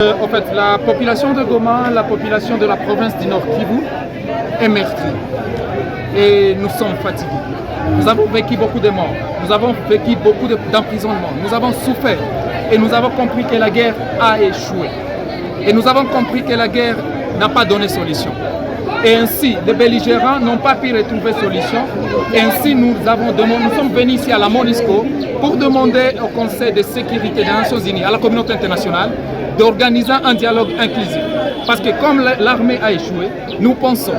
En fait, la population de Goma, la population de la province du Nord Kivu est meurtrie. Et nous sommes fatigués. Nous avons vécu beaucoup de morts, nous avons vécu beaucoup d'emprisonnements, nous avons souffert et nous avons compris que la guerre a échoué. Et nous avons compris que la guerre n'a pas donné solution. Et ainsi, les belligérants n'ont pas pu retrouver solution. Et ainsi, nous sommes venus ici à la MONUSCO pour demander au Conseil de sécurité des Nations Unies, à la communauté internationale, d'organiser un dialogue inclusif. Parce que comme l'armée a échoué, nous pensons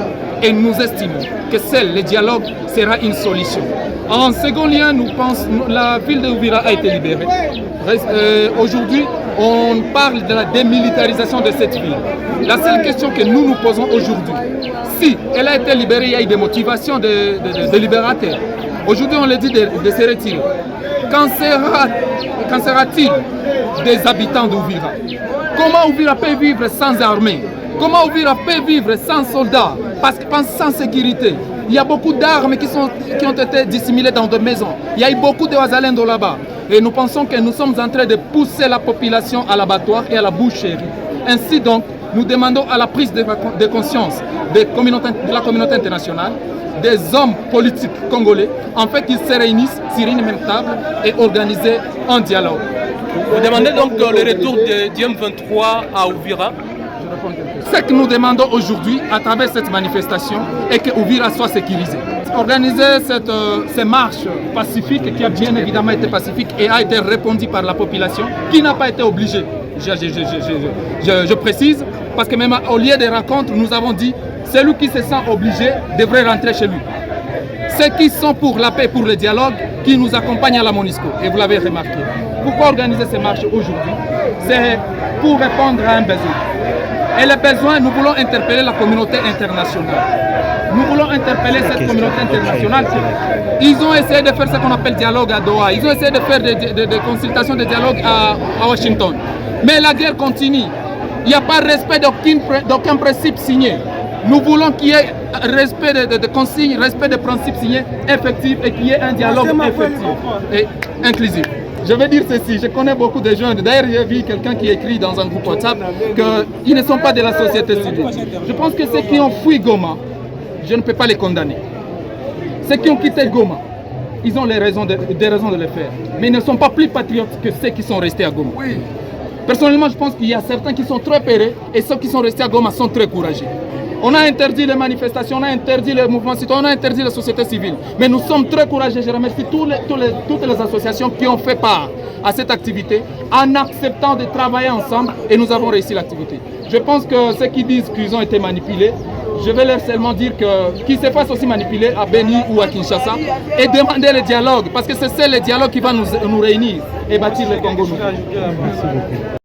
et nous estimons que seul le dialogue sera une solution. En second lieu, nous pensons que la ville de Uvira a été libérée. Aujourd'hui, on parle de la démilitarisation de cette ville. La seule question que nous nous posons aujourd'hui, si elle a été libérée, il y a eu des motivations de libérateurs. Aujourd'hui, on le dit de se retirer. Qu'en sera-t-il des habitants d'Uvira? Comment Uvira peut vivre sans armée? Comment Uvira peut vivre sans soldats? Parce que sans sécurité, il y a beaucoup d'armes qui ont été dissimulées dans des maisons. Il y a eu beaucoup de Wazalendo là-bas. Et nous pensons que nous sommes en train de pousser la population à l'abattoir et à la boucherie. Ainsi donc, nous demandons à la prise de conscience de la communauté internationale, des hommes politiques congolais, en fait qu'ils se réunissent sur une même table et organisent un dialogue. Vous demandez donc le retour du M23 à Uvira? Ce que nous demandons aujourd'hui à travers cette manifestation est que Uvira soit sécurisée. Organiser ces marches pacifiques qui a bien évidemment été pacifique et a été répondu par la population qui n'a pas été obligée. Je précise parce que même au lieu des rencontres, nous avons dit celui qui se sent obligé devrait rentrer chez lui. Ceux qui sont pour la paix, pour le dialogue, qui nous accompagnent à la MONUSCO. Et vous l'avez remarqué. Pourquoi organiser ces marches aujourd'hui? C'est pour répondre à un besoin. Et le besoin, nous voulons interpeller la communauté internationale. Nous voulons interpeller cette communauté internationale. Ils ont essayé de faire ce qu'on appelle dialogue à Doha. Ils ont essayé de faire des consultations de dialogue à Washington. Mais la guerre continue. Il n'y a pas respect d'aucun principe signé. Nous voulons qu'il y ait respect de consignes, respect des principes signés effectifs et qu'il y ait un dialogue effectif et inclusif. Je vais dire ceci, je connais beaucoup de jeunes. D'ailleurs, j'ai vu quelqu'un qui écrit dans un groupe WhatsApp qu'ils ne sont pas de la société civile. Je pense que ceux qui ont fui Goma, je ne peux pas les condamner. Ceux qui ont quitté Goma, ils ont des raisons de le faire. Mais ils ne sont pas plus patriotes que ceux qui sont restés à Goma. Oui. Personnellement, je pense qu'il y a certains qui sont très pérés et ceux qui sont restés à Goma sont très courageux. On a interdit les manifestations, on a interdit les mouvements citoyens, on a interdit la société civile. Mais nous sommes très courageux. Je remercie toutes les associations qui ont fait part à cette activité en acceptant de travailler ensemble et nous avons réussi l'activité. Je pense que ceux qui disent qu'ils ont été manipulés, je vais leur seulement dire qu'ils se fassent aussi manipuler à Beni ou à Kinshasa et demander le dialogue parce que c'est le dialogue qui va nous réunir et bâtir le Congo.